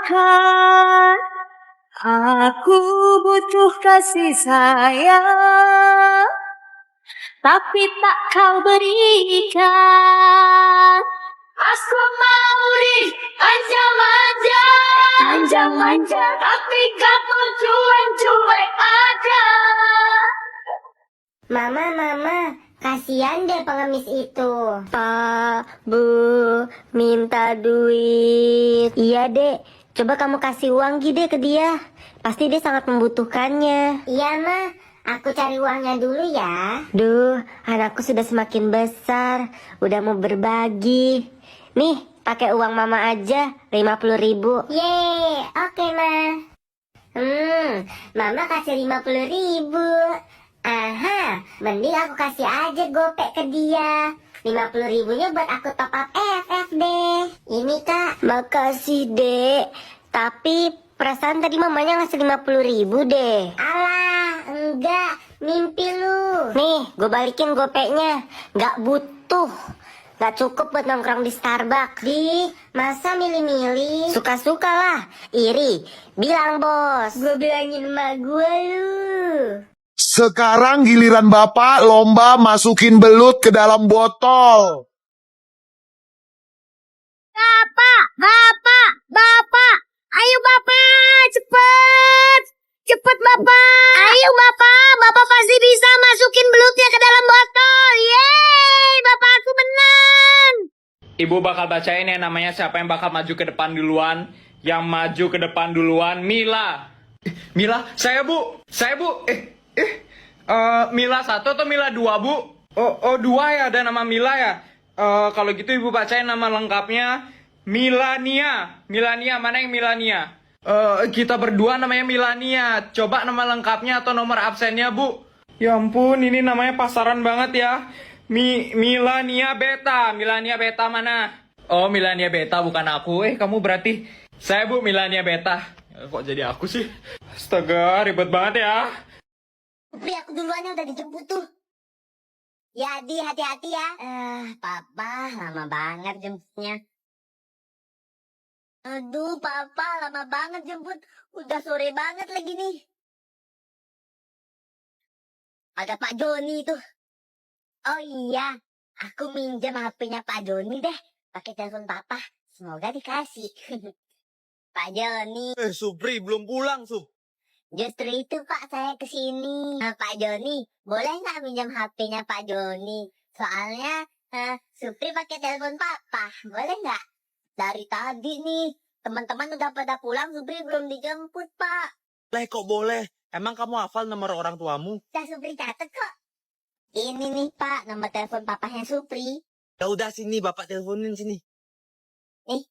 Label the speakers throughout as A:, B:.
A: makan. Aku butuh kasih sayang, tapi tak kau berikan. Aku mau manja-manja, manja-manja, tapi kamu cuek-cuek aja.
B: Mama, kasihan deh pengemis itu. Pak, Bu, minta duit. Iya, Dek. Coba kamu kasih uang gede ke dia. Pasti dia sangat membutuhkannya. Iya, Ma. Aku cari uangnya dulu ya. Duh, anakku sudah semakin besar. Udah mau berbagi. Nih, pakai uang Mama aja, 50.000. Yeay, oke, Ma. Mama kasih 50.000. Aha, mending aku kasih aja gopek ke dia. 50.000-nya buat aku top up FF deh. Ini Kak. Makasih Dek. Tapi perasaan tadi mamanya ngasih 50.000 deh. Alah, enggak. Mimpi lu. Nih, gue balikin gopeknya. Gak butuh. Gak cukup buat nongkrong di Starbucks. Masa milih-milih? Suka-suka lah. Iri. Bilang bos. Gue bilangin emak gue lu.
C: Sekarang giliran Bapak lomba masukin belut ke dalam botol.
B: Bapak. Ayo Bapak, cepet Bapak. Ayo Bapak pasti bisa masukin belutnya ke dalam botol. Yeay, Bapak aku menang.
D: Ibu bakal bacain yang namanya siapa yang bakal maju ke depan duluan. Yang maju ke depan duluan, Mila. Mila, saya bu. Mila 1 atau Mila 2 bu? Oh 2 ya, ada nama Mila ya. Kalau gitu ibu bacain nama lengkapnya. Milania, mana yang Milania? Kita berdua namanya Milania. Coba nama lengkapnya atau nomor absennya bu. Ya ampun, ini namanya pasaran banget ya. Milania Beta mana? Oh, Milania Beta bukan aku. Kamu berarti saya bu, Milania Beta. Kok jadi aku sih? Astaga, ribet banget ya.
B: Supri, aku duluan udah dijemput tuh. Ya, Di, hati-hati ya. Papa, lama banget jemputnya. Aduh, Papa, lama banget jemput. Udah sore banget lagi nih. Ada Pak Joni tuh. Oh iya, aku minjam HP-nya Pak Joni deh. Pakai telepon Papa. Semoga dikasih. Pak Joni.
E: Supri belum pulang, Sup.
B: Justru itu Pak, saya kesini. Pak Joni, boleh nggak minjam HP-nya Pak Joni? Soalnya Supri pakai telepon Papa, boleh nggak? Dari tadi nih, teman-teman udah pada pulang, Supri belum dijemput Pak.
E: Kok boleh? Emang kamu hafal nomor orang tuamu?
B: Udah Supri catet kok. Ini nih Pak, nomor telepon papanya Supri.
E: Ya udah sini, Bapak teleponin sini.
B: Nih.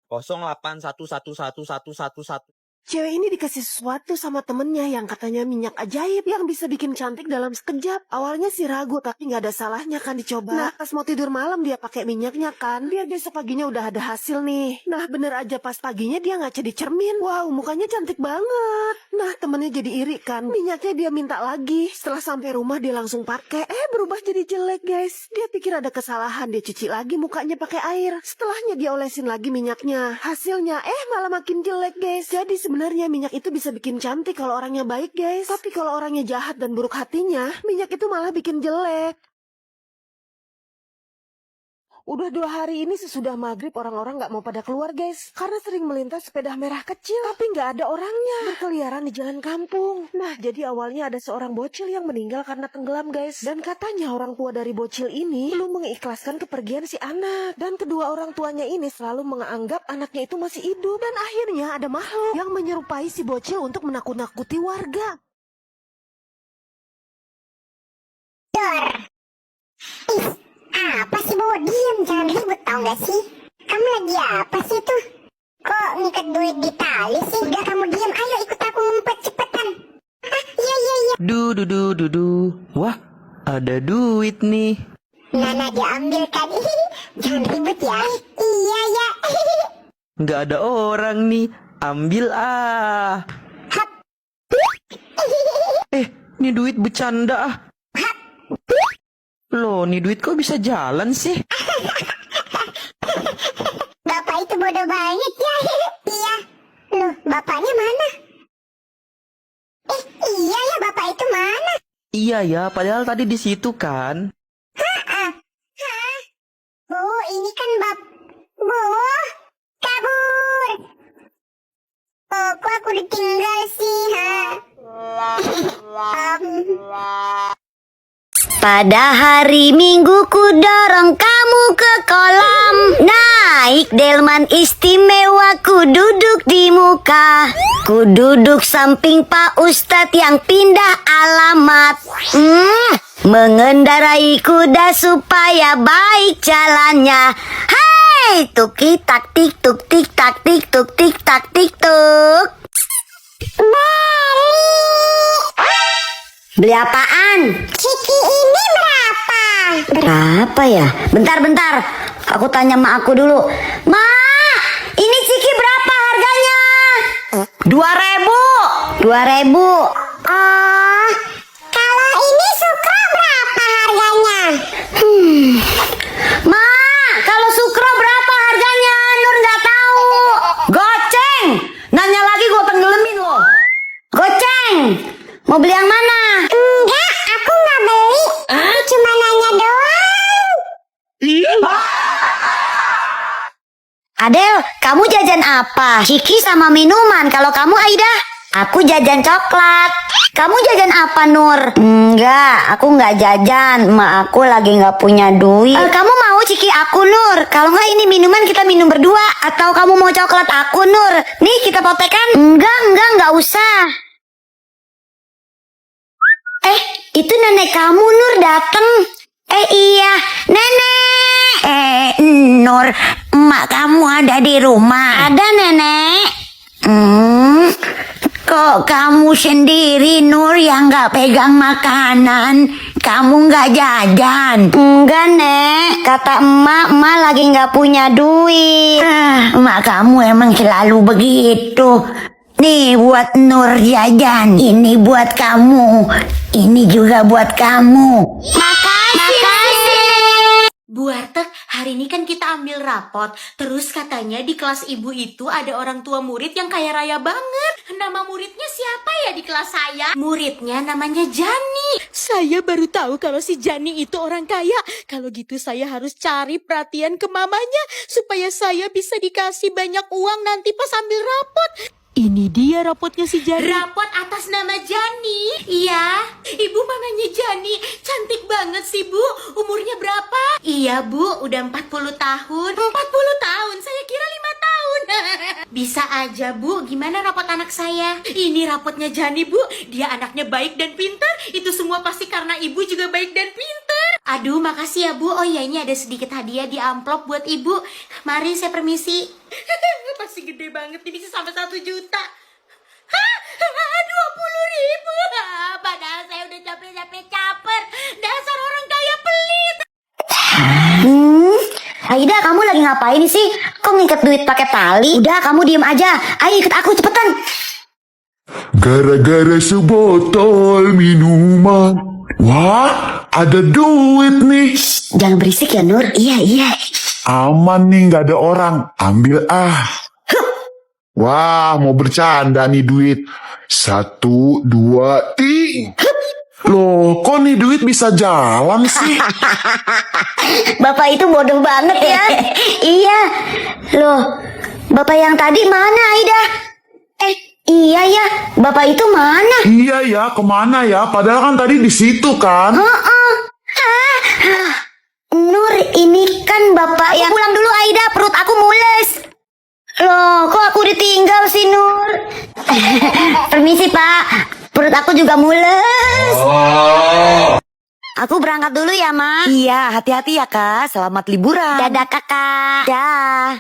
E: 081111111.
F: Cewek ini dikasih sesuatu sama temennya yang katanya minyak ajaib yang bisa bikin cantik dalam sekejap. Awalnya sih ragu, tapi nggak ada salahnya kan dicoba. Nah, pas mau tidur malam dia pakai minyaknya kan, biar besok paginya udah ada hasil nih. Nah, bener aja pas paginya dia ngaca di cermin. Wow, mukanya cantik banget. Nah, temennya jadi iri kan. Minyaknya dia minta lagi. Setelah sampai rumah dia langsung pakai. Berubah jadi jelek guys. Dia pikir ada kesalahan, dia cuci lagi mukanya pakai air. Setelahnya dia olesin lagi minyaknya. Hasilnya malah makin jelek guys. Jadi sebenarnya minyak itu bisa bikin cantik kalau orangnya baik guys. Tapi kalau orangnya jahat dan buruk hatinya, minyak itu malah bikin jelek. Udah 2 hari ini sesudah maghrib orang-orang gak mau pada keluar guys. Karena sering melintas sepeda merah kecil. Tapi gak ada orangnya. Berkeliaran di jalan kampung. Nah jadi awalnya ada seorang bocil yang meninggal karena tenggelam guys. Dan katanya orang tua dari bocil ini belum mengikhlaskan kepergian si anak. Dan kedua orang tuanya ini selalu menganggap anaknya itu masih hidup. Dan akhirnya ada makhluk yang menyerupai si bocil untuk menakut-nakuti warga.
B: Apa sih bawa diam, jangan ribut tau gak sih? Kamu lagi apa sih tuh? Kok ngikat duit di tali sih? Udah kamu diam, ayo ikut aku ngumpet cepetan. Iya.
G: Du. Wah, ada duit nih.
B: Nana diambil kan? Jangan ribut ya. Iya ya.
G: Nggak ada orang nih, ambil ah. Ini duit bercanda ah. Loh, nih duit kok bisa jalan sih?
B: Bapak itu bodoh banget ya. Iya. bapaknya mana? Iya ya, bapak itu mana?
G: Iya ya, padahal tadi di situ kan.
B: Bu, ini kan Bu, kabur. Oh, kok aku ditinggal sih, Pada hari Minggu ku dorong kamu ke kolam. Naik delman istimewa, ku duduk di muka. Ku duduk samping Pak Ustadz yang pindah alamat. Mengendarai kuda supaya baik jalannya. Hai, tuk tak tik tuk tik tak tik tuk tik tak tik tuk. Beli apaan? Ciki ini berapa? Berapa ya? Bentar. Aku tanya mak aku dulu. Ma, ini ciki berapa harganya? 2.000. 2.000. Oh, kalau ini sukro berapa harganya? Ma, kalau sukro berapa harganya? Nur nggak tahu. Goceng. Nanya lagi gue tenggelamin lo. Goceng. Mau beli yang mana? Enggak, aku nggak beli. Aku cuma nanya doang. Adel, kamu jajan apa? Ciki sama minuman. Kalau kamu Aida? Aku jajan coklat. Kamu jajan apa Nur? Enggak, aku nggak jajan. Emak aku lagi nggak punya duit. Kamu mau ciki aku Nur? Kalau nggak ini minuman kita minum berdua. Atau kamu mau coklat aku Nur? Nih kita potekan. Enggak usah. Itu nenek kamu Nur datang. Iya, nenek. Nur, emak kamu ada di rumah? Ada nenek. Kok kamu sendiri Nur yang nggak pegang makanan? Kamu nggak jajan? Enggak nek, kata emak lagi nggak punya duit. Emak kamu emang selalu begitu. Nih buat Nur jajan, ini buat kamu, ini juga buat kamu. Makasih.
H: Bu Warteg, hari ini kan kita ambil rapot. Terus katanya di kelas ibu itu ada orang tua murid yang kaya raya banget. Nama muridnya siapa ya di kelas saya? Muridnya namanya Jani. Saya baru tahu kalau si Jani itu orang kaya. Kalau gitu saya harus cari perhatian ke mamanya supaya saya bisa dikasih banyak uang nanti pas ambil rapot. Ini dia rapotnya si Jani. Rapot atas nama Jani. Iya, ibu manggilnya Jani. Cantik banget sih bu. Umurnya berapa? Iya bu, udah 40 tahun. 40 tahun? Saya kira 5 tahun. Bisa aja bu, gimana rapot anak saya? Ini rapotnya Jani bu. Dia anaknya baik dan pintar. Itu semua pasti karena ibu juga baik dan pintar. Aduh, makasih ya bu. Oh iya, ini ada sedikit hadiah di amplop buat ibu. Mari saya permisi. Pasti gede banget nih, bisa sampai 1 juta. Hah? 20.000. Padahal saya udah capek-capek caper. Dasar orang kaya pelit.
B: Aida, kamu lagi ngapain sih? Kok ngikat duit pakai tali? Udah, kamu diem aja. Ayo ikut aku cepetan.
C: Gara-gara sebotol minuman. Wah, ada duit nih.
B: Jangan berisik ya Nur. Iya.
C: Aman nih, nggak ada orang. Ambil Wah, mau bercanda nih duit. 1, 2, 3. Loh, kok nih duit bisa jalan sih?
B: Bapak itu bodoh banget ya. Iya. Loh, bapak yang tadi mana Aida? Iya ya, bapak itu mana?
C: Iya ya, kemana ya? Padahal kan tadi di situ kan?
B: Nur, ini kan bapak yang... Pulang dulu Aida, perut aku mules. Loh, kok aku ditinggal sih Nur? Permisi Pak, perut aku juga mules. Aku berangkat dulu ya Ma.
F: Iya, hati-hati ya Kak. Selamat liburan.
B: Dadah kakak.
F: Dah.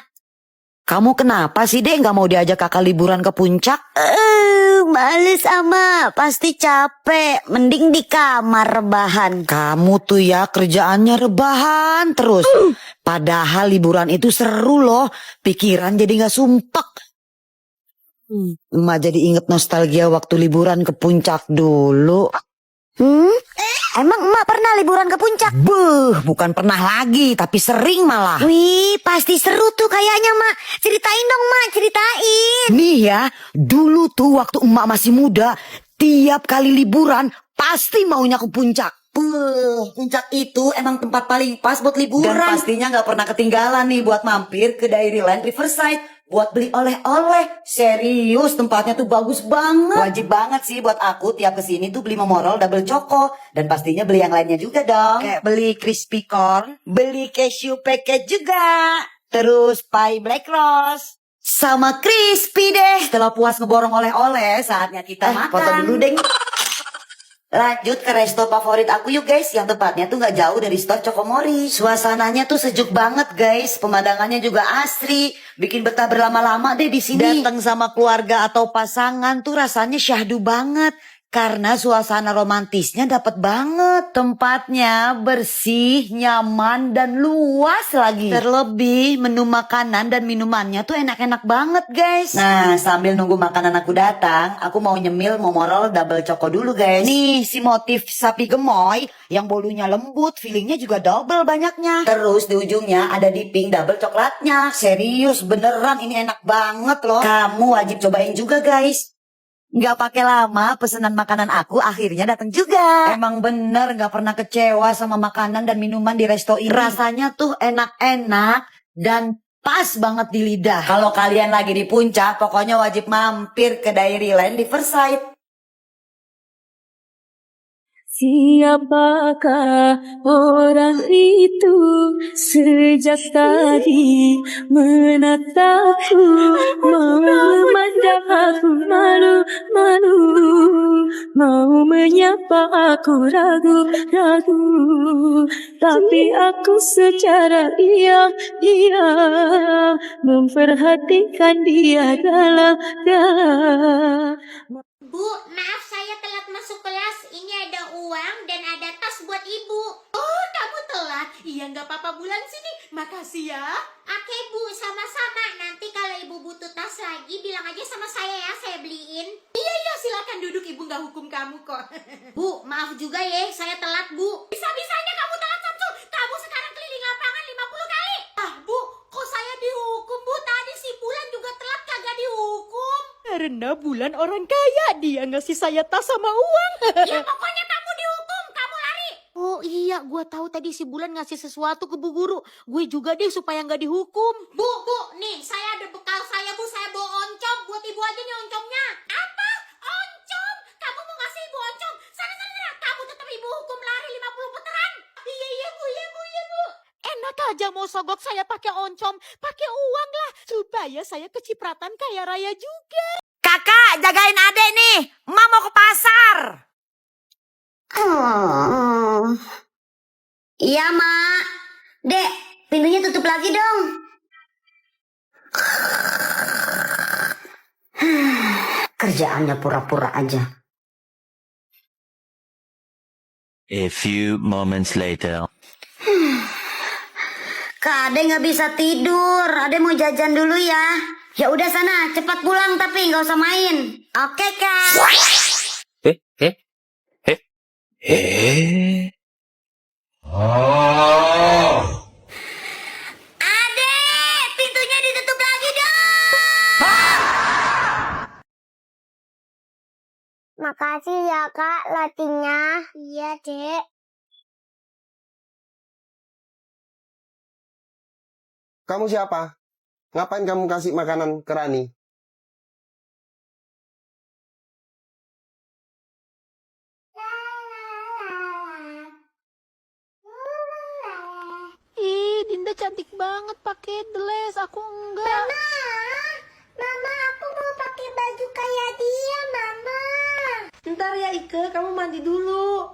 F: Kamu kenapa sih Dek nggak mau diajak kakak liburan ke puncak?
B: Males ama, pasti capek. Mending di kamar rebahan.
F: Kamu tuh ya kerjaannya rebahan terus. Padahal liburan itu seru loh. Pikiran jadi nggak sumpek. Emak jadi inget nostalgia waktu liburan ke puncak dulu.
B: Emang emak pernah liburan ke puncak?
F: Bukan pernah lagi, tapi sering malah.
B: Wih, pasti seru tuh kayaknya Mak. Ceritain dong Mak, ceritain.
I: beliin. Nih ya, dulu tuh waktu emak masih muda, tiap kali liburan pasti maunya ke puncak. Puncak itu emang tempat paling pas buat liburan. Dan pastinya nggak pernah ketinggalan nih buat mampir ke Dairyland Riverside. Buat beli oleh-oleh. Serius, tempatnya tuh bagus banget. Wajib banget sih buat aku tiap kesini tuh beli Momorol double choco. Dan pastinya beli yang lainnya juga dong. Kayak beli crispy corn, beli cashew packet juga. Terus pie black rose. Sama crispy deh. Setelah puas ngeborong oleh-oleh, saatnya kita makan. Foto dulu deh. Lanjut ke resto favorit aku yuk guys. Yang tempatnya tuh gak jauh dari store Cokomori. Suasananya tuh sejuk banget guys. Pemandangannya juga asri. Bikin betah berlama-lama deh di sini. Datang sama keluarga atau pasangan tuh rasanya syahdu banget. Karena suasana romantisnya dapat banget. Tempatnya bersih, nyaman, dan luas lagi. Terlebih menu makanan dan minumannya tuh enak-enak banget guys. Nah sambil nunggu makanan aku datang, aku mau nyemil Momorol double choco dulu guys. Nih si motif sapi gemoy yang bolunya lembut, fillingnya juga double banyaknya. Terus di ujungnya ada dipping double coklatnya. Serius beneran ini enak banget loh. Kamu wajib cobain juga guys. Nggak pakai lama, pesanan makanan aku akhirnya datang juga. Emang bener nggak pernah kecewa sama makanan dan minuman di resto ini. Rasanya tuh enak-enak dan pas banget di lidah. Kalau kalian lagi di puncak, pokoknya wajib mampir ke Dairyland Riverside.
A: Siapakah orang itu sejak tadi menatapku, memandang aku malu-malu, mau menyapa aku ragu-ragu, tapi aku secara diam-diam memperhatikan dia dalam-dalam.
H: Bu, maaf saya telat masuk kelas. Ini ada uang dan ada tas buat ibu. Oh, kamu telat? Iya, nggak apa-apa, Bulan sini. Makasih ya. Oke, Bu, sama-sama. Nanti kalau ibu butuh tas lagi, bilang aja sama saya ya, saya beliin. Iya, silakan duduk. Ibu nggak hukum kamu kok. Bu, maaf juga ya, saya telat, Bu. Bisa-bisanya kamu telat, Samsul. Kamu sekarang keliling lapangan 50 kali. Ah, Bu, kok saya dihukum, Bu? Tadi si Bulan juga telat kagak dihukum. Karena Bulan orang kaya, dia ngasih saya tas sama uang. Ya pokoknya kamu dihukum, kamu lari. Oh iya, gue tahu tadi si Bulan ngasih sesuatu ke Bu Guru. Gue juga deh supaya nggak dihukum. Bu, nih saya ada bekal saya Bu, saya bawa oncom. Buat ibu aja nih oncomnya. Apa? Oncom? Kamu mau ngasih ibu oncom? Sana, kamu tetap ibu hukum lari 50 putaran. Iya Bu. Enak aja mau sogok saya pakai oncom, pakai uang lah. Supaya saya kecipratan kaya raya juga.
I: Kakak, jagain adek nih. Emak mau ke pasar.
B: Iya, Mak. Dek, pintunya tutup lagi dong. Kerjaannya pura-pura aja.
G: A few moments later.
B: Kak Ade nggak bisa tidur. Ade mau jajan dulu ya. Ya udah sana, cepat pulang tapi nggak usah main. Oke, Kak. Ade, pintunya ditutup lagi dong. Makasih ya, Kak, latinnya. Iya, Dek.
J: Kamu siapa? Ngapain kamu kasih makanan ke Rani?
H: Ih, Dinda cantik banget pakai dress. Aku enggak.
B: Mama, aku mau pakai baju kayak dia, Mama.
F: Ntar ya Ike, kamu mandi dulu.